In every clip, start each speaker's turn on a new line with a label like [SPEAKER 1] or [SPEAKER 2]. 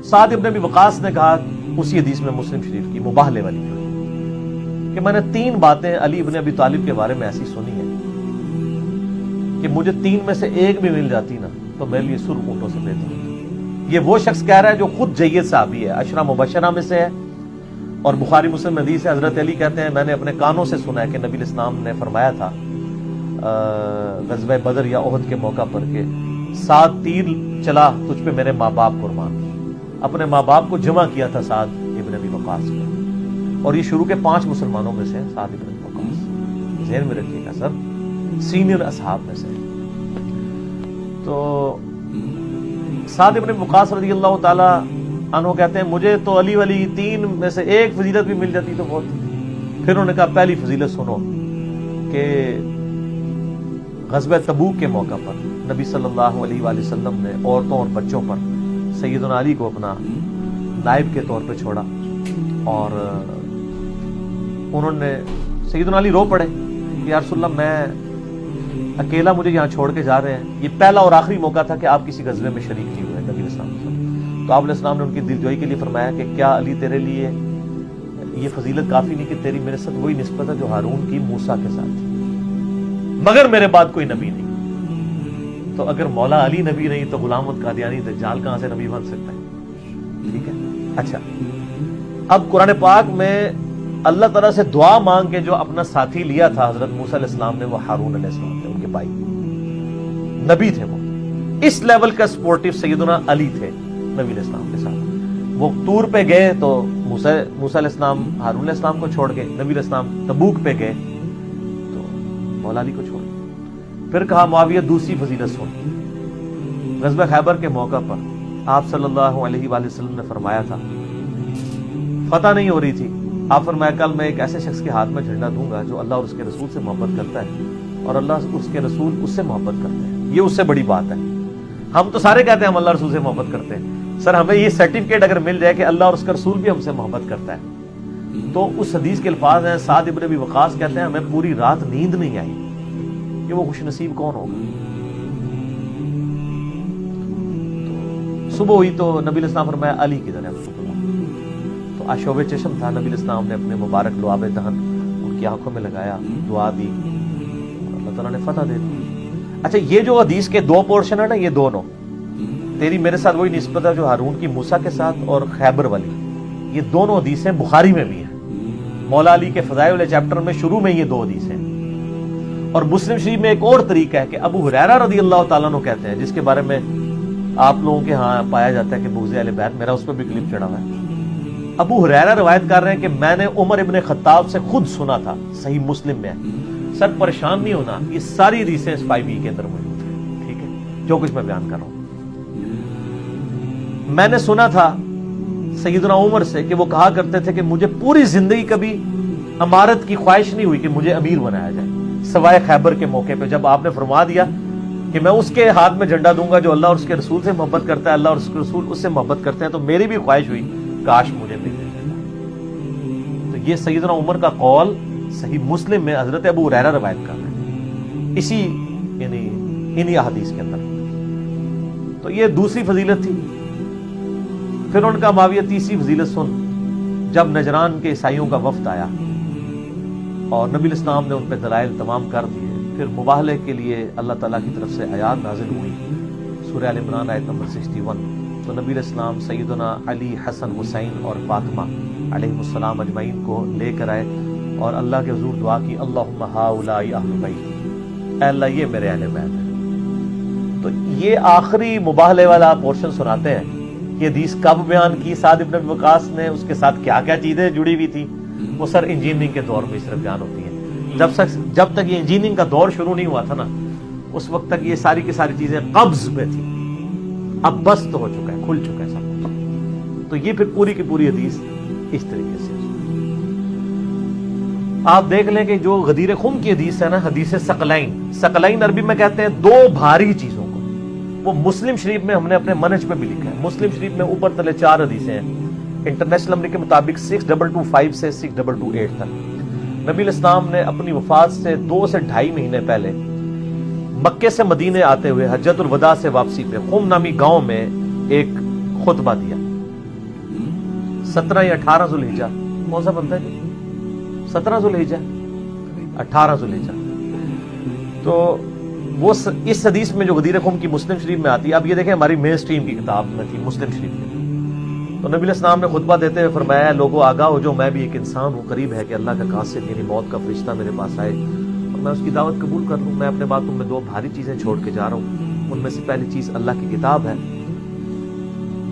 [SPEAKER 1] سعد ابن ابی وقاص نے کہا اسی حدیث میں مسلم شریف کی مباہلے والی کہ میں نے 3 باتیں علی ابن ابی طالب کے بارے میں ایسی سنی ہیں کہ مجھے 3 میں سے ایک بھی مل جاتی نا تو میرے لیے سرخ اونٹوں سے بہتر ہوتی۔ یہ وہ شخص کہہ رہا ہے جو خود جید صحابی ہے، عشرہ مبشرہ میں سے ہے، اور بخاری مسلم حدیث ہے، حضرت علی کہتے ہیں میں نے اپنے کانوں سے سنا ہے کہ نبی الاسلام نے فرمایا تھا غزوہ بدر یا احد کے موقع پر کہ 7 تیر چلا تجھ پہ میرے ماں باپ قربان، اپنے ماں باپ کو جمع کیا تھا سعد ابن ابی وقاص نے، اور یہ شروع کے 5 مسلمانوں میں سے سعد ابن ابی وقاص، ذہن میں رکھیے گا سر، سینئر اصحاب میں سے۔ تو سعد ابن ابی وقاص رضی اللہ تعالی عنہ کہتے ہیں مجھے تو علی ولی 3 میں سے ایک فضیلت بھی مل جاتی تو بہت۔ پھر انہوں نے کہا پہلی فضیلت سنو کہ غزوہ تبوک کے موقع پر نبی صلی اللہ علیہ وآلہ وسلم نے عورتوں اور بچوں پر سیدنا علی کو اپنا نائب کے طور پہ چھوڑا، اور انہوں نے سیدنا علی رو پڑے کہ یا رسول اللہ میں اکیلا مجھے یہاں چھوڑ کے جا رہے ہیں، یہ پہلا اور آخری موقع تھا کہ آپ کسی غزوے میں شریک نہیں ہوئے نبی علیہ السلام۔ تو آپ علیہ السلام نے ان کی دلجوئی کے لیے فرمایا کہ کیا علی تیرے لیے یہ فضیلت کافی نہیں کہ تیری میرے ساتھ وہی نسبت ہے جو ہارون کی موسیٰ کے ساتھ تھی، مگر میرے بعد کوئی نبی نہیں۔ تو اگر مولا علی نبی نہیں تو غلام احمد قادیانی دجال کہاں سے نبی بن سکتا ہے؟ ٹھیک ہے، اچھا اب قرآن پاک میں اللہ تعالیٰ سے دعا مانگ کے جو اپنا ساتھی لیا تھا حضرت موسیٰ علیہ السلام نے، وہ ہارون علیہ السلام تھے، ان کے بھائی نبی تھے، وہ اس لیول کا سپورٹیو سیدنا علی تھے نبی علیہ السلام کے ساتھ۔ وہ طور پہ گئے تو موسیٰ علیہ السلام ہارون علیہ السلام کو چھوڑ گئے، نبی علیہ السلام تبوک پہ گئے تو مولا علی کو چھوڑ گئے۔ پھر کہا معاویہ دوسری فضیلت سن، غزوہ خیبر کے موقع پر آپ صلی اللہ علیہ وآلہ وسلم نے فرمایا تھا، فتح نہیں ہو رہی تھی، آپ فرمایا کل میں ایک ایسے شخص کے ہاتھ میں جھنڈا دوں گا جو اللہ اور اس کے رسول سے محبت کرتا ہے اور اللہ اس کے رسول اس سے محبت کرتے ہیں، یہ اس سے بڑی بات ہے۔ ہم تو سارے کہتے ہیں ہم اللہ رسول سے محبت کرتے ہیں، سر ہمیں یہ سرٹیفکیٹ اگر مل جائے کہ اللہ اور اس کا رسول بھی ہم سے محبت کرتا ہے، تو اس حدیث کے الفاظ ہیں، سعد ابن ابی وقاص کہتے ہیں ہمیں پوری رات نیند نہیں آئی کہ وہ خوش نصیب کون ہوگا۔ صبح ہوئی تو نبی علیہ السلام فرمایا علی کدھر ہے؟ تو آشوب چشم تھا، نبی علیہ السلام نے اپنے مبارک لعاب دہن ان کی آنکھوں میں لگایا، دعا دی، اللہ تعالیٰ نے فتح دے دی۔ اچھا یہ جو حدیث کے 2 پورشن ہے نا، یہ دونوں تیری میرے ساتھ وہی نسبت ہے جو ہارون کی موسیٰ کے ساتھ اور خیبر والی، یہ دونوں حدیثیں بخاری میں بھی ہیں، مولا علی کے فضائل والے چیپٹر میں شروع میں یہ 2 حدیثیں ہیں۔ اور مسلم شریف میں ایک اور طریقہ ہے کہ ابو ہریرہ رضی اللہ تعالیٰ عنہ کہتے ہیں، جس کے بارے میں آپ لوگوں کے ہاں پایا جاتا ہے کہ بغض اہل بیت، میرا اس پہ بھی کلپ چڑھا ہوا ہے۔ ابو ہریرہ روایت کر رہے ہیں کہ میں نے عمر ابن خطاب سے خود سنا تھا، صحیح مسلم میں ہے۔ سر پریشان نہیں ہونا، یہ ساری حدیثیں اس 5E کے اندر موجود ہیں، ٹھیک ہے، جو کچھ میں بیان کر رہا ہوں۔ میں نے سنا تھا سیدنا عمر سے کہ وہ کہا کرتے تھے کہ مجھے پوری زندگی کبھی امارت کی خواہش نہیں ہوئی کہ مجھے امیر بنایا جائے، سوائے خیبر کے موقع پہ جب آپ نے فرما دیا کہ میں اس کے ہاتھ میں جھنڈا دوں گا جو اللہ اور اس کے رسول سے محبت کرتا ہے، اللہ اور اس کے رسول اس سے محبت کرتے ہیں، تو میری بھی خواہش ہوئی کاش مجھے مل جائے۔ تو یہ سیدنا عمر کا قول صحیح مسلم میں حضرت ابو ہریرہ روایت کر رہے ہیں، اسی یعنی انہی احادیث کے اندر۔ تو یہ دوسری فضیلت تھی۔ پھر ان کا معاویہ تیسری فضیلت سن، جب نجران کے عیسائیوں کا وفد آیا اور نبی علیہ السلام نے ان پہ دلائل تمام کر دیے، پھر مباہلے کے لیے اللہ تعالیٰ کی طرف سے آیات نازل ہوئی، سورہ آل عمران آیت نمبر 61۔ تو نبی علیہ السلام سیدنا علی، حسن، حسین اور فاطمہ علیہ السلام اجمعین کو لے کر آئے اور اللہ کے حضور دعا کی، اللہم ہؤلاء اہل بیت، اے اللہ یہ میرے اہل بیت ہیں۔ تو یہ آخری مباہلے والا پورشن سناتے ہیں کہ حدیث کب بیان کی سعد ابن ابی وقاص نے، اس کے ساتھ کیا کیا چیزیں جڑی ہوئی تھی، وہ سر انجینئرنگ کے دور میں صرف بیان ہوتی ہیں۔ جب تک یہ انجینئرنگ کا دور شروع نہیں ہوا تھا نا، اس وقت تک یہ ساری کی ساری چیزیں قبض میں تھی، اب بست ہو چکا ہے، کھل چکا ہے سب۔ تو یہ پھر پوری کی پوری حدیث اس طریقے سے آپ دیکھ لیں کہ جو غدیر خم کی حدیث ہے نا، حدیث ثقلین، ثقلین عربی میں کہتے ہیں 2 بھاری چیزوں کو۔ وہ مسلم شریف میں ہم نے اپنے منہج پہ بھی لکھا ہے، مسلم شریف میں اوپر تلے 4 حدیثیں ہیں، انٹرنیشنل نمبر کے مطابق 6225 سے 6228 تک۔ نبی علیہ السلام نے اپنی وفات سے 2 سے 2.5 مہینے پہلے مکے سے مدینے آتے ہوئے حجۃ الوداع سے واپسی پہ خم نامی گاؤں میں ایک خطبہ دیا، 17 یا 18 ذوالحجہ کون سا بنتا ہے جی؟ 17 ذوالحجہ 18 ذوالحجہ. تو وہ اس حدیث میں جو غدیر خم کی مسلم شریف میں آتی ہے. اب یہ دیکھیں ہماری مین سٹریم کی کتاب میں تھی مسلم شریف میں. تو نبی علیہ السلام نے خطبہ دیتے ہوئے فرمایا لوگوں آگاہ ہو جو میں بھی ایک انسان ہوں, قریب ہے کہ اللہ کا قاصد یعنی موت کا فرشتہ میرے پاس آئے اور میں اس کی دعوت قبول کر لوں. میں اپنے بعد تم میں 2 بھاری چیزیں چھوڑ کے جا رہا ہوں. ان میں سے پہلی چیز اللہ کی کتاب ہے.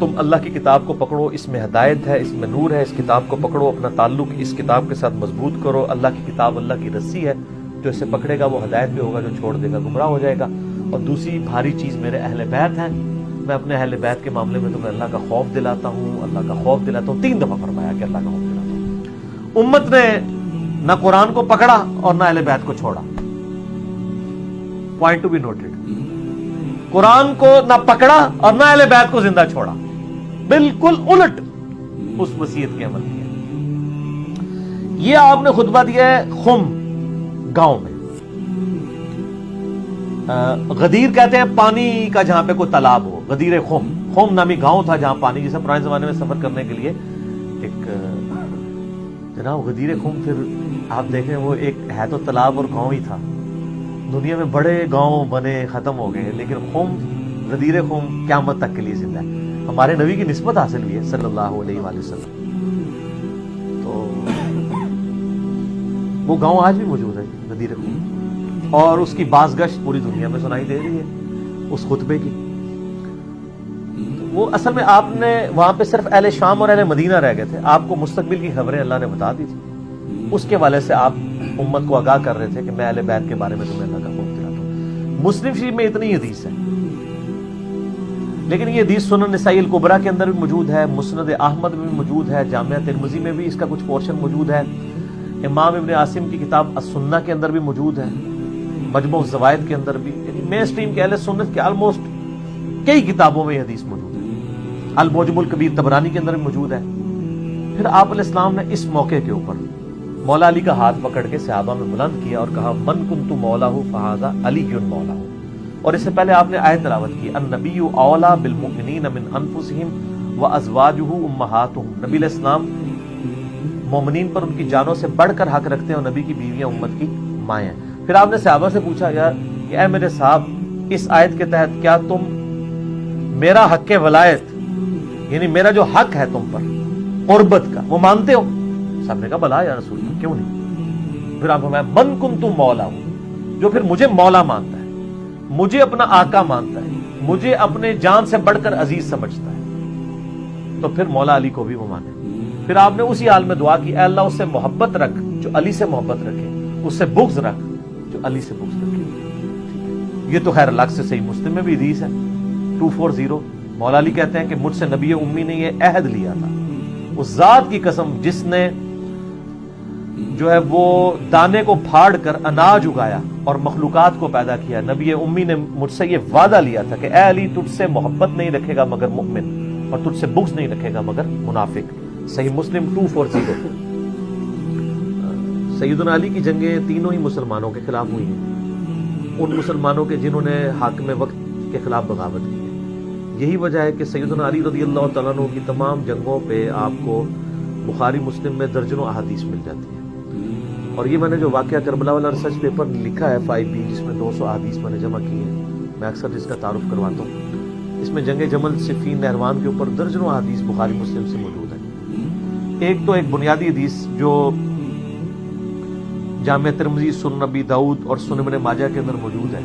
[SPEAKER 1] تم اللہ کی کتاب کو پکڑو, اس میں ہدایت ہے, اس میں نور ہے. اس کتاب کو پکڑو, اپنا تعلق اس کتاب کے ساتھ مضبوط کرو. اللہ کی کتاب اللہ کی رسی ہے, جو اسے پکڑے گا وہ ہدایت پہ ہوگا, جو چھوڑ دے گا گمراہ ہو جائے گا. اور دوسری بھاری چیز میرے اہل بیت ہیں, میں اپنے اہل بیت کے معاملے میں تمہیں اللہ کا خوف دلاتا ہوں, اللہ کا خوف دلاتا ہوں. 3 دفعہ فرمایا کہ اللہ کا خوف دلاتا ہوں. امت نے نہ قرآن کو پکڑا اور نہ اہل بیت کو چھوڑا. Point to be noted. قرآن کو نہ پکڑا اور نہ اہل بیت کو زندہ چھوڑا, بالکل الٹ اس وصیت کے عمل کیا. یہ آپ نے خطبہ دیا ہے خم گاؤں میں. غدیر کہتے ہیں پانی کا جہاں پہ کوئی تالاب ہو. غدیر خم, خم نامی گاؤں تھا جہاں پانی, جیسے پرانے زمانے میں سفر کرنے کے لیے ایک جناب غدیر خم. پھر آپ دیکھیں وہ ایک ہے تو تالاب اور گاؤں ہی تھا. دنیا میں بڑے گاؤں بنے ختم ہو گئے, لیکن خم غدیر خم قیامت تک کے لیے زندہ ہے. ہمارے نبی کی نسبت حاصل ہوئی ہے صلی اللہ علیہ وآلہ وسلم. تو وہ گاؤں آج بھی موجود ہے غدیر خم, اور اس کی بازگشت پوری دنیا میں سنائی دے رہی ہے اس خطبے کی. وہ اصل میں آپ نے وہاں پہ صرف اہل شام اور اہل مدینہ رہ گئے تھے. آپ کو مستقبل کی خبریں اللہ نے بتا دی تھی. اس کے والے سے آپ امت کو آگاہ کر رہے تھے کہ میں اہل بیت کے بارے میں تمہیں اللہ کا خوف دلاتا ہوں. مسلم شریف میں اتنی حدیث ہے, لیکن یہ حدیث سنن نسائی الکبریٰ کے اندر بھی موجود ہے, مسند احمد میں بھی موجود ہے, جامعہ ترمذی میں بھی اس کا کچھ پورشن موجود ہے, امام ابن عاصم کی کتاب السنہ کے اندر بھی موجود ہے, مجموع الزوائد کے اندر بھی. مین سٹریم کے اہل سنت کے آلموسٹ کئی کتابوں میں یہ حدیث موجود ہے. المعجم الکبیر طبرانی کے اندر بھی موجود ہے. پھر آپ علیہ السلام نے اس موقع کے اوپر مولا علی کا ہاتھ پکڑ کے صحابہ میں بلند کیا اور کہا من کنت مولہ فہذا علی مولہ. اور اس سے پہلے آپ نے آیت تلاوت کی النبی اولی بالمؤمنین من انفسہم وازواجہ امہاتہم. نبی علیہ السلام مومنین پر ان کی جانوں سے بڑھ کر حق رکھتے ہیں اور نبی کی بیویاں امت کی مائیں ہیں. پھر آپ نے صحابہ سے پوچھا یار کہ اے میرے صاحب اس آیت کے تحت کیا تم میرا حق ولایت یعنی میرا جو حق ہے تم پر قربت کا وہ مانتے ہو؟ صاحب نے کہا بلا یا رسول اللہ کیوں نہیں. پھر آپ فرمایا من کنت مولا ہوں, جو پھر مجھے مولا مانتا ہے, مجھے اپنا آقا مانتا ہے, مجھے اپنے جان سے بڑھ کر عزیز سمجھتا ہے, تو پھر مولا علی کو بھی وہ مانے. پھر آپ نے اسی حال میں دعا کی اے اللہ اس سے محبت رکھ جو علی سے محبت رکھے, اس سے بغض رکھ جو علی سے بغض رکھے. یہ تو خیر الگ سے صحیح مسلم میں بھی حدیث ہے 240. مولا علی کہتے ہیں کہ مجھ سے نبی امی نے یہ عہد لیا تھا, اس ذات کی قسم جس نے جو ہے وہ دانے کو پھاڑ کر اناج اگایا اور مخلوقات کو پیدا کیا, نبی امی نے مجھ سے یہ وعدہ لیا تھا کہ اے علی تجھ سے محبت نہیں رکھے گا مگر مؤمن, اور تجھ سے بغض نہیں رکھے گا مگر منافق. صحیح مسلم 240. سیدنا علی کی جنگیں تینوں ہی مسلمانوں کے خلاف ہوئی ہیں, ان مسلمانوں کے جنہوں نے حاکم وقت کے خلاف بغاوت کی ہے. یہی وجہ ہے کہ سیدنا علی رضی اللہ تعالیٰ عنہ کی تمام جنگوں پہ آپ کو بخاری مسلم میں درجنوں احادیث مل جاتی ہیں. اور یہ میں نے جو واقعہ کربلا والا ریسرچ پیپر لکھا ہے 5B جس میں 200 احادیث میں نے جمع کی ہیں, میں اکثر اس کا تعارف کرواتا ہوں. اس میں جنگ جمل صفین نہروان کے اوپر درجنوں احادیث بخاری مسلم سے موجود ہیں. ایک تو ایک بنیادی حدیث جو جامعہ ترمذی, سنن نبی داؤد اور سنن ابن ماجہ کے اندر موجود ہے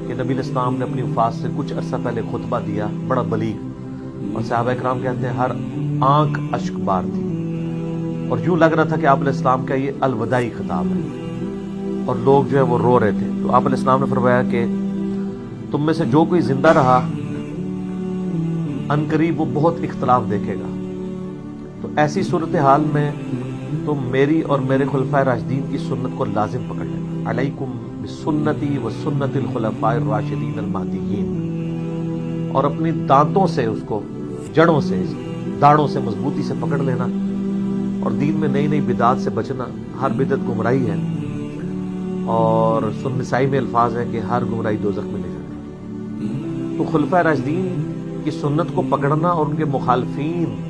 [SPEAKER 1] کہ نبی علیہ السلام نے اپنی وفات سے کچھ عرصہ پہلے خطبہ دیا بڑا بلیغ, اور صحابہ کرام کہتے ہیں ہر آنکھ اشک بار تھی اور یوں لگ رہا تھا کہ آپ علیہ السلام کا یہ الوداعی خطاب ہے, اور لوگ جو ہے وہ رو رہے تھے. تو آپ علیہ السلام نے فرمایا کہ تم میں سے جو کوئی زندہ رہا عنقریب وہ بہت اختلاف دیکھے گا, تو ایسی صورتحال میں تم میری اور میرے خلفائے راشدین کی سنت کو لازم پکڑ لینا. علیکم بسنتی و سنت الخلفاء الراشدین المہدیین, اور اپنی دانتوں سے اس کو جڑوں سے داڑوں سے مضبوطی سے پکڑ لینا, اور دین میں نئی نئی بدعات سے بچنا. ہر بدعت گمراہی ہے, اور سنن نسائی میں الفاظ ہے کہ ہر گمراہی دوزخ میں لے جاتی ہے. تو خلفائے راشدین کی سنت کو پکڑنا اور ان کے مخالفین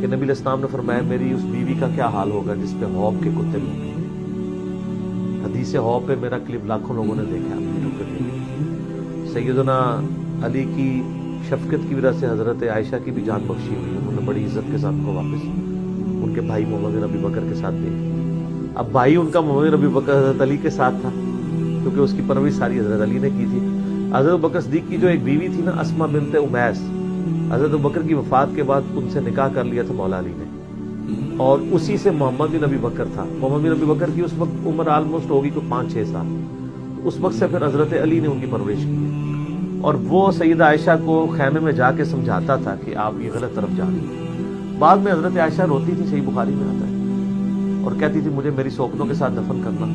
[SPEAKER 1] کہ نبی علیہ السلام نے فرمایا میری اس بیوی کا کیا حال ہوگا جس پہ حوض کے کتے بھوکے ہیں۔ حدیث حوض پہ میرا کلپ لاکھوں لوگوں نے دیکھا۔ سیدنا علی کی شفقت کی وجہ سے حضرت عائشہ کی بھی جان بخشی ہوئی، انہوں نے بڑی عزت کے ساتھ کو واپس ان کے بھائی محمد بن ابی بکر کے ساتھ دے۔ اب بھائی ان کا محمد بن ابی بکر حضرت علی کے ساتھ تھا کیونکہ اس کی پرورش ساری حضرت علی نے کی تھی۔ حضرت بکر صدیق کی جو ایک بیوی تھی نا، اسما بنت امیس، حضرت بکر کی وفات کے بعد ان سے نکاح کر لیا تھا مولا علی نے، اور اسی سے محمد بن ابی بکر تھا۔ محمد بن ابی بکر کی اس وقت عمر آلموسٹ ہوگی کوئی 5-6 سال، اس وقت سے پھر حضرت علی نے ان کی پرورش کی، اور وہ سیدہ عائشہ کو خیمے میں جا کے سمجھاتا تھا کہ آپ یہ غلط طرف جا رہی ہیں۔ بعد میں حضرت عائشہ روتی تھی، صحیح بخاری میں آتا ہے، اور کہتی تھی مجھے میری سوکنوں کے ساتھ دفن کرنا،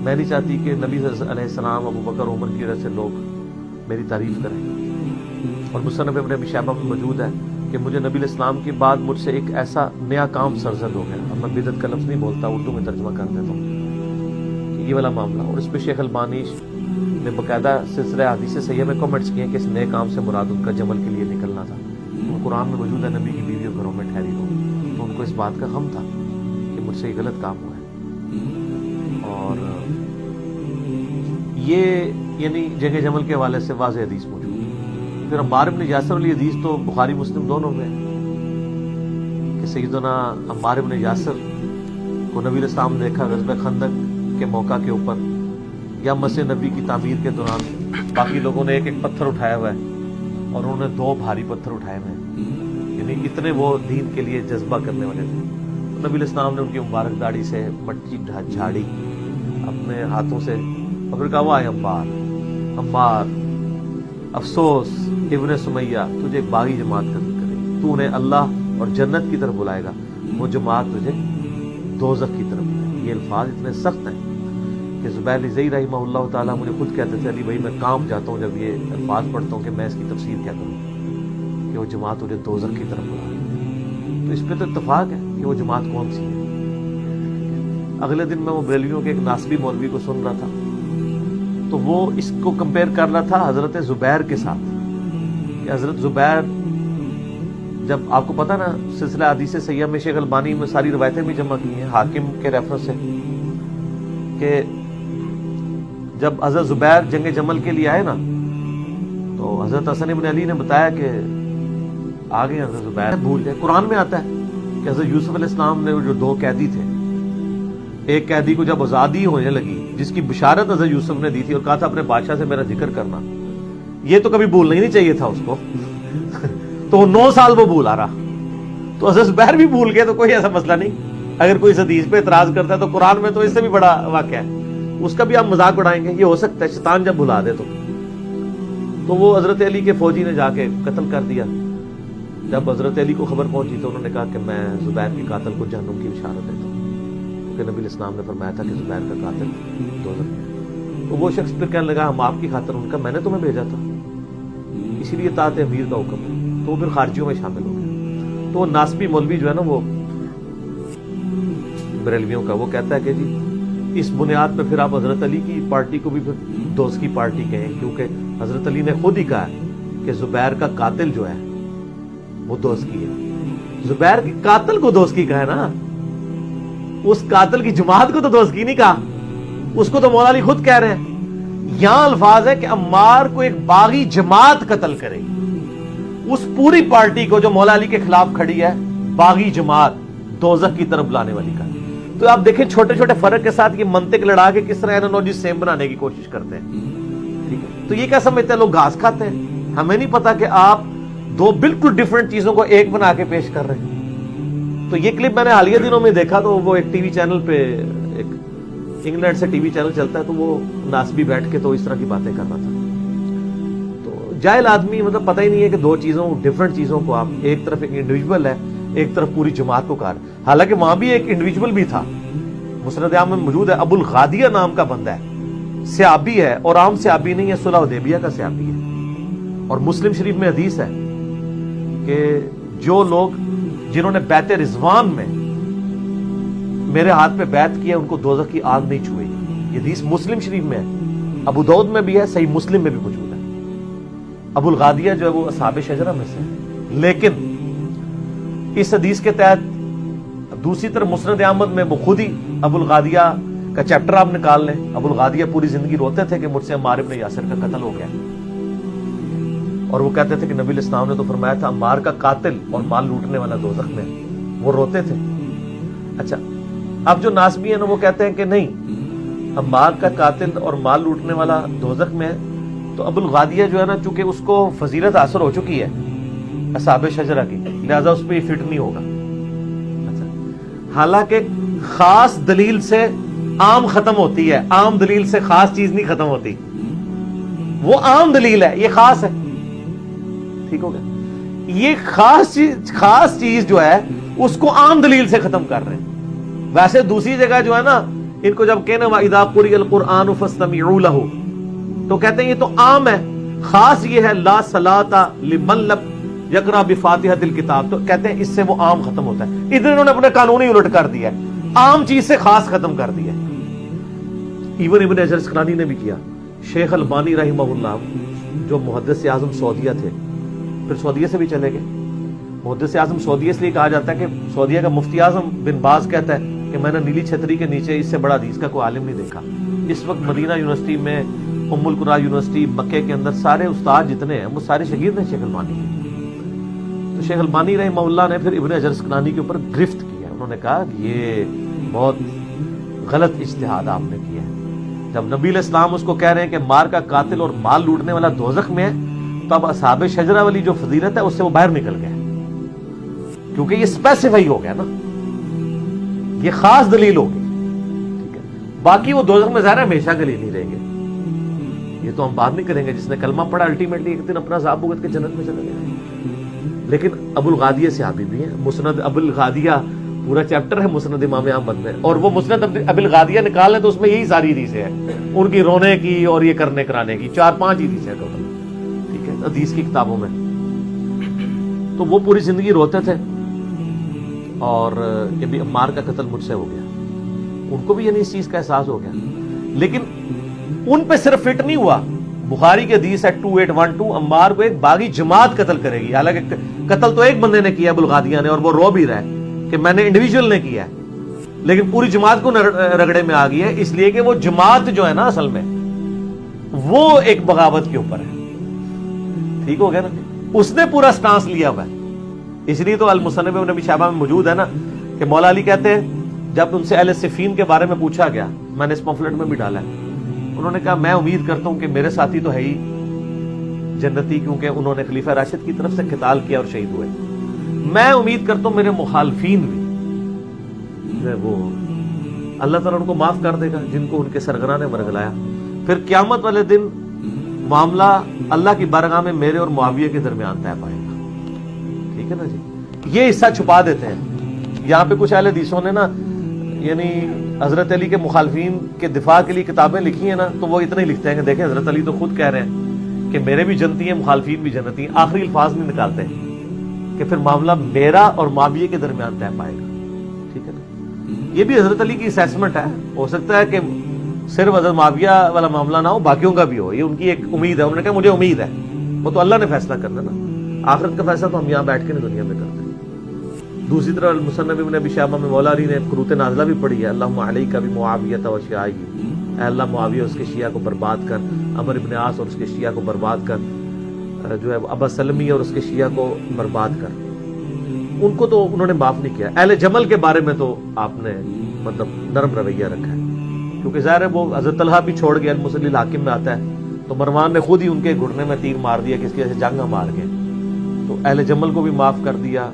[SPEAKER 1] میں نہیں چاہتی کہ نبی علیہ السلام، ابو بکر، عمر کی وجہ سے لوگ میری تعریف کریں۔ اور مصنف ابن ابی شیبہ میں موجود ہے کہ مجھے نبی علیہ السلام کے بعد مجھ سے ایک ایسا نیا کام سرزد ہو گیا، اب میں بدعت کا لفظ نہیں بولتا، اردو میں ترجمہ کر دیتا ہوں کہ یہ والا معاملہ۔ اور اس پہ شیخ البانی نے باقاعدہ سلسلہ حدیث صحیحہ میں کمنٹس کیے کہ اس نئے کام سے مراد ان کا جمل کے لیے نکلنا تھا۔ قرآن میں موجود ہے نبی کی بیویوں گھروں میں ٹھہری ہو، تو ان کو اس بات کا غم تھا کہ مجھ سے یہ غلط کام ہوا ہے۔ اور یہ یعنی جنگ جمل کے حوالے سے واضح حدیث موجود ہے۔ پھر عمار بن یاسر والی حدیث تو بخاری مسلم دونوں میں ہے کہ سیدنا عمار بن یاسر کو نبی علیہ السلام نے دیکھا غزوہ خندق کے موقع کے اوپر یا مسجد نبی کی تعمیر کے دوران، باقی لوگوں نے ایک ایک پتھر اٹھایا ہوا ہے اور انہوں نے 2 بھاری پتھر اٹھائے ہوئے ہیں، یعنی اتنے وہ دین کے لیے جذبہ کرنے والے تھے۔ نبی علیہ السلام نے ان کی مبارک داڑھی سے مٹی جھاڑی اپنے ہاتھوں سے، اور پھر کہا وائے عمار، عمار افسوس ابن سمیہ تجھے ایک باغی جماعت قتل کرے گی، تو انہیں اللہ اور جنت کی طرف بلائے گا، وہ جماعت تجھے دوزخ کی طرف بلائے گی۔ یہ الفاظ اتنے سخت ہیں کہ زبیر لزئی رحمہ اللہ تعالیٰ مجھے خود کہتے تھے علی بھائی میں کام جاتا ہوں جب یہ الفاظ پڑھتا ہوں کہ میں اس کی تفسیر کیا کروں کہ وہ جماعت تجھے دوزخ کی طرف بلائے گی۔ تو اس پہ تو اتفاق ہے کہ وہ جماعت کون سی ہے۔ اگلے دن میں وہ بریلویوں کے ایک ناسبی مولوی کو سن رہا تھا، تو وہ اس کو کمپیئر کر رہا تھا حضرت زبیر کے ساتھ کہ حضرت زبیر، جب آپ کو پتا نا سلسلہ حدیث صحیحہ میں شیخ البانی میں ساری روایتیں بھی جمع کی ہیں حاکم کے ریفرنس سے، کہ جب حضرت زبیر جنگ جمل کے لیے آئے نا تو حضرت حسن بن علی نے بتایا کہ آگے حضرت زبیر بھول جائے۔ قرآن میں آتا ہے کہ حضرت یوسف علیہ السلام نے جو 2 قیدی تھے، ایک قیدی کو جب آزادی ہونے لگی جس کی بشارت حضرت یوسف نے دی تھی اور کہا تھا اپنے بادشاہ سے میرا ذکر کرنا، یہ تو کبھی بھولنا ہی نہیں چاہیے تھا اس کو تو وہ 9 سال وہ بھول آ رہا، تو حضرت زبیر بھی بھول گئے، تو کوئی ایسا مسئلہ نہیں۔ اگر کوئی اس حدیث پہ اعتراض کرتا ہے تو قرآن میں تو اس سے بھی بڑا واقعہ ہے، اس کا بھی آپ مذاق اڑائیں گے، یہ ہو سکتا ہے شیطان جب بھلا دے تو وہ حضرت علی کے فوجی نے جا کے قتل کر دیا۔ جب حضرت علی کو خبر پہنچی تو انہوں نے کہا کہ میں زبیر کے قاتل کو جہنم کی بشارت دیتا ہوں، کیونکہ نبی علیہ السلام نے فرمایا تھا کہ زبیر کا قاتل دوزخ میں۔ تو وہ شخص پھر کہنے لگا ہم آپ کی خاطر، ان کا میں نے تمہیں بھیجا تھا، اسی لیے طاعت امیر کا حکم ہے، تو وہ پھر خارجیوں میں شامل ہو گیا۔ تو وہ ناسبی مولوی جو ہے نا وہ بریلویوں کا، وہ کہتا ہے کہ جی اس بنیاد پہ پھر آپ حضرت علی کی پارٹی کو بھی پھر دوست کی پارٹی کہیں، کیونکہ حضرت علی نے خود ہی کہا ہے کہ زبیر کا قاتل جو ہے وہ دوست کی ہے۔ زبیر کے قاتل کو دوست کی کہا ہے نا، اس قاتل کی جماعت کو تو دوست کی نہیں کہا، اس کو تو مولا علی خود کہہ رہے ہیں۔ یہاں الفاظ ہے کہ عمار کو ایک باغی جماعت قتل کرے گی، اس پوری پارٹی کو جو مولا علی کے خلاف کھڑی ہے، باغی جماعت دوزخ کی طرف لانے والی کا۔ تو آپ دیکھیں چھوٹے چھوٹے فرق کے ساتھ یہ منطق لڑا کے کس طرح اینالوجی سیم بنانے کی کوشش کرتے ہیں، ٹھیک ہے؟ تو یہ کیا سمجھتے ہیں لوگ گھاس کھاتے ہیں؟ ہمیں نہیں پتا کہ آپ 2 بالکل ڈیفرنٹ چیزوں کو ایک بنا کے پیش کر رہے ہیں۔ تو یہ کلپ میں نے حالیہ دنوں میں دیکھا، تو وہ ایک ٹی وی چینل پہ، ایک انگلینڈ سے ٹی وی چینل چلتا ہے، تو وہ ناسبی بیٹھ کے تو اس طرح کی باتیں کر رہا تھا۔ تو جاہل آدمی مطلب پتہ ہی نہیں ہے کہ 2 چیزوں ڈیفرنٹ چیزوں کو آپ ایک طرف ایک انڈیویجول ہے، ایک طرف پوری جماعت کو کہا، حالانکہ وہاں بھی ایک انڈیویجول بھی تھا، مسند احمد میں موجود ہے، ابو الغادیہ نام کا بندہ ہے، صحابی ہے، اور عام صحابی نہیں ہے، صلح حدیبیہ کا صحابی ہے۔ اور مسلم شریف میں حدیث ہے کہ جو لوگ جنہوں نے بیعت رضوان میں میرے ہاتھ پہ بیعت کیا ان کو دوزخ کی آگ نہیں چھوئے گی۔ یہ حدیث مسلم شریف میں ہے، ابو داؤد میں بھی ہے، صحیح مسلم میں بھی موجود ہے۔ ابو الغادیہ جو ہے وہ اصحاب شجرہ میں سے ہے، لیکن اس حدیث کے تحت دوسری طرف مسند احمد میں وہ خود ہی ابو الغادیہ کا چیپٹر آپ نکال لیں. ابو الغادیہ پوری زندگی روتے تھے کہ مجھ سے عمار ابن یاسر کا قتل ہو گیا, اور وہ کہتے تھے کہ نبی علیہ السلام نے تو فرمایا تھا عمار کا قاتل اور مال لوٹنے والا دوزخ میں. وہ روتے تھے. اچھا, اب جو ناسبی ہیں نا وہ کہتے ہیں کہ نہیں, عمار کا قاتل اور مال لوٹنے والا دوزخ میں, تو ابو الغادیہ جو ہے نا چونکہ اس کو فضیلت حاصل ہو چکی ہے اصحاب شجرہ کی, لہذا اس پہ یہ فٹ نہیں ہوگا. اچھا, حالانکہ خاص دلیل سے عام ختم ہوتی ہے, عام دلیل سے خاص چیز نہیں ختم ہوتی. وہ عام دلیل ہے, یہ خاص ہے. ٹھیک ہو گیا. یہ خاص چیز جو ہے اس کو عام دلیل سے ختم کر رہے ہیں. ویسے دوسری جگہ جو ہے نا, ان کو جب کہنا وَإِذَا قُرِئَ الْقُرْآنُ فَاسْتَمِعُوا لَهُ, تو کہتے ہیں یہ تو عام ہے. خاص یہ ہے لا صلاۃ لمن لم یقرأ بفاتحۃ الکتاب, تو کہتے ہیں اس سے وہ عام ختم ہوتا ہے. ادھر انہوں نے اپنے قانون ہی الٹ کر دیا ہے, عام چیز سے خاص ختم کر دیا. ایون ابن حجر اسقلانی نے بھی کیا. شیخ البانی رحمہ اللہ جو محدث اعظم سعودیہ تھے, پھر سعودیہ سے بھی چلے گئے. محدث اعظم سعودیہ اس لیے کہا جاتا ہے کہ سعودیہ کا مفتی اعظم بن باز کہتا ہے کہ میں نے نیلی چھتری کے نیچے اس سے بڑا حدیث کا کوئی عالم نہیں دیکھا. اس وقت مدینہ یونیورسٹی میں, ام القرآ یونیورسٹی مکے کے اندر سارے استاد جتنے ہیں وہ سارے شاگرد ہیں شیخ البانی کے. تو شیخ البانی رحمہ اللہ نے پھر ابن حجر اسقلانی کے اوپر گرفت کیا. انہوں نے کہا کہ یہ بہت غلط اجتہاد آپ نے کیا ہے. جب نبی علیہ السلام اس کو کہہ رہے ہیں کہ مار کا قاتل اور مال لوٹنے والا دوزخ میں ہے, تو اب اصحاب شجرہ والی جو فضیلت ہے اس سے وہ باہر نکل گئے, کیونکہ یہ اسپیسیفائی ہو گیا نا, یہ خاص دلیل ہوگی. ٹھیک ہے, باقی وہ دوزخ میں ظاہر ہے ہمیشہ کے لیے نہیں رہیں گے, یہ تو ہم بات نہیں کریں گے. جس نے کلمہ پڑھا الٹیمیٹلی ایک دن اپنا عذاب بھگت کے جنت میں چلے گئے. لیکن ابو الغادیہ صحابی بھی ہیں. مسند ابو الغادیہ پورا چیپٹر ہے مسند امام احمد میں, اور وہ مسند ابو الغادیہ نکال لیں تو اس میں یہی ساری حدیثیں ہیں, ان کی رونے کی اور یہ کرنے کرانے کی 4-5 حدیثیں ہیں ٹوٹل. ٹھیک ہے, حدیث کی کتابوں میں. تو وہ پوری زندگی روتے تھے, اور یہ بھی عمار کا قتل مجھ سے ہو گیا. ان کو بھی یعنی اس چیز کا احساس ہو گیا, لیکن ان پہ صرف فٹ نہیں ہوا. بخاری کی حدیث ہے 2812, عمار کو ایک باغی جماعت قتل کرے گی. حالانکہ قتل تو ایک بندے نے کیا ابو الغادیہ نے, اور وہ رو بھی رہا ہے کہ میں نے انڈیویجول نے کیا ہے, لیکن پوری جماعت کو رگڑے میں آ گئی ہے, اس لیے کہ وہ جماعت جو ہے نا اصل میں وہ ایک بغاوت کے اوپر ہے. ٹھیک ہو گیا نا, اس نے پورا سٹانس لیا ہوا ہے. اس لیے تو المصنف ابن ابی شیبہ میں موجود ہے نا کہ مولا علی کہتے ہیں جب ان سے اہل صفین کے بارے میں پوچھا گیا, میں نے اس پمفلٹ میں بھی ڈالا ہے, انہوں نے کہا میں امید کرتا ہوں کہ میرے ساتھی تو ہے ہی جنتی, کیونکہ انہوں نے خلیفہ راشد کی طرف سے قتال کیا اور شہید ہوئے. میں امید کرتا ہوں میرے مخالفین بھی وہ اللہ تعالیٰ ان کو معاف کر دے گا جن کو ان کے سرگراں نے ورگلایا. پھر قیامت والے دن معاملہ اللہ کی بارگاہ میں میرے اور معاویہ کے درمیان طے پائے گا. ٹھیک ہے نا جی, یہ حصہ چھپا دیتے ہیں. یہاں پہ کچھ اہل حدیثوں نے نا یعنی حضرت علی کے مخالفین کے دفاع کے لیے کتابیں لکھی ہیں نا, تو وہ اتنا ہی لکھتے ہیں کہ دیکھیں حضرت علی تو خود کہہ رہے ہیں کہ میرے بھی جنتی ہیں, مخالفین بھی جنتی ہیں. آخری الفاظ نہیں نکالتے کہ پھر معاملہ میرا اور معاویہ کے درمیان طے پائے گا. ٹھیک ہے نا, یہ بھی حضرت علی کی اسیسمنٹ ہے. ہو سکتا ہے کہ صرف حضرت معاویہ والا معاملہ نہ ہو, باقیوں کا بھی ہو. یہ ان کی ایک امید ہے. انہوں نے کہا مجھے امید ہے, وہ تو اللہ نے فیصلہ کرنا نا, آخرت کا فیصلہ تو ہم یہاں بیٹھ کے نہیں دنیا میں کرتے. دوسری طرف المصنف ابن ابی شیبہ میں مولا علی نے قنوت نازلہ بھی پڑھی ہے, اللہم علیک بمعاویہ و شیعہ, اے اللہ معاویہ اس کے شیعہ کو برباد کر, عمر ابن عاص اور اس کے شیعہ کو برباد کر, جو ہے ابا سلمی اور اس کے شیعہ کو برباد کر. ان کو تو انہوں نے معاف نہیں کیا. اہل جمل کے بارے میں تو آپ نے مطلب نرم رویہ رکھا ہے, کیونکہ ظاہر ہے وہ حضرت طلحہ بھی چھوڑ گیا, المصلی الحاکم میں آتا ہے, تو مروان نے خود ہی ان کے گھٹنے میں تیر مار دیا کہ اس کی وجہ سے جنگ مار گئے. تو اہل جمل کو بھی معاف کر دیا.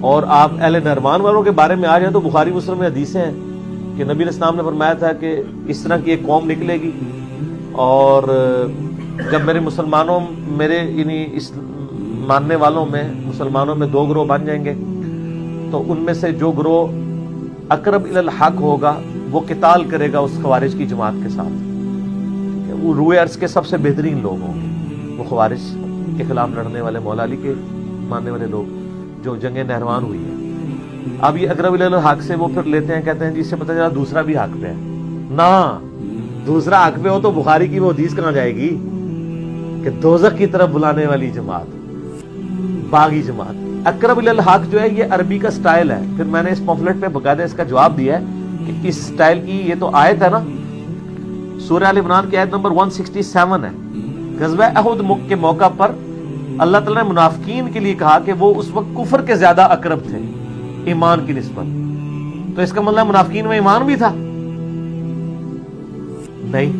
[SPEAKER 1] اور آپ اہل نہروان والوں کے بارے میں آ جائیں تو بخاری مسلم میں حدیثیں ہیں کہ نبی علیہ السلام نے فرمایا تھا کہ اس طرح کی ایک قوم نکلے گی, اور جب میرے مسلمانوں میرے یعنی اس ماننے والوں میں مسلمانوں میں 2 گروہ بن جائیں گے, تو ان میں سے جو گروہ اقرب الی الحق ہوگا وہ قتال کرے گا اس خوارج کی جماعت کے ساتھ. وہ روئے عرض کے سب سے بہترین لوگ ہوں گے, وہ خوارج کے خلاف لڑنے والے مولا علی کے ماننے والے لوگ جو جنگ نہروان ہوئی ہے. اب یہ اقرب الی الحق سے وہ پھر لیتے ہیں, کہتے ہیں جس سے پتہ چلا دوسرا بھی حق پہ ہے. نہ دوسرا حق پہ ہو تو بخاری کی وہ حدیث کہاں جائے گی کہ دوزخ کی طرف بلانے والی جماعت, باغی جماعت. اقرب الی الحق جو ہے یہ عربی کا سٹائل ہے. پھر میں نے اس پمفلٹ پہ باقاعدہ اس کا جواب دیا ہے کہ اس سٹائل کی یہ تو آیت ہے نا, سورہ آل عمران کی آیت نمبر 167 ہے. غزوہ احد کے موقع پر اللہ تعالیٰ نے منافقین کے لیے کہا کہ وہ اس وقت کفر کے زیادہ اقرب تھے ایمان کی نسبت. تو اس کا مطلب منافقین میں ایمان بھی تھا؟ نہیں,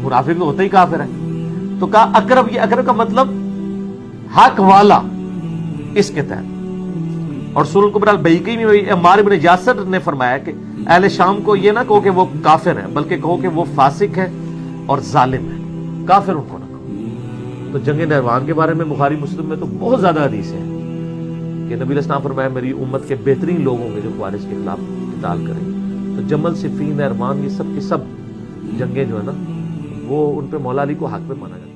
[SPEAKER 1] منافق تو ہوتا ہی کافر ہے. تو کہا اقرب, یہ اقرب کا مطلب حق والا اس کے تحت. اور سورہ الکبریٰ البیہقی میں عمار بن یاسر نے فرمایا کہ اہل شام کو یہ نہ کہو کہ وہ کافر ہے, بلکہ کہو کہ وہ فاسق ہے اور ظالم ہے, کافر ان کو نہ کہو. تو جنگ نہروان کے بارے میں بخاری مسلم میں تو بہت زیادہ حدیث ہے کہ نبی علیہ السلام فرمایا میری امت کے بہترین لوگ ہوں گے جو خوارج کے خلاف قتال کریں. تو جمل, صفین, نہروان, یہ سب کی سب جنگیں جو ہے نا وہ ان پہ مولا علی کو حق پہ مانا جاتا ہے.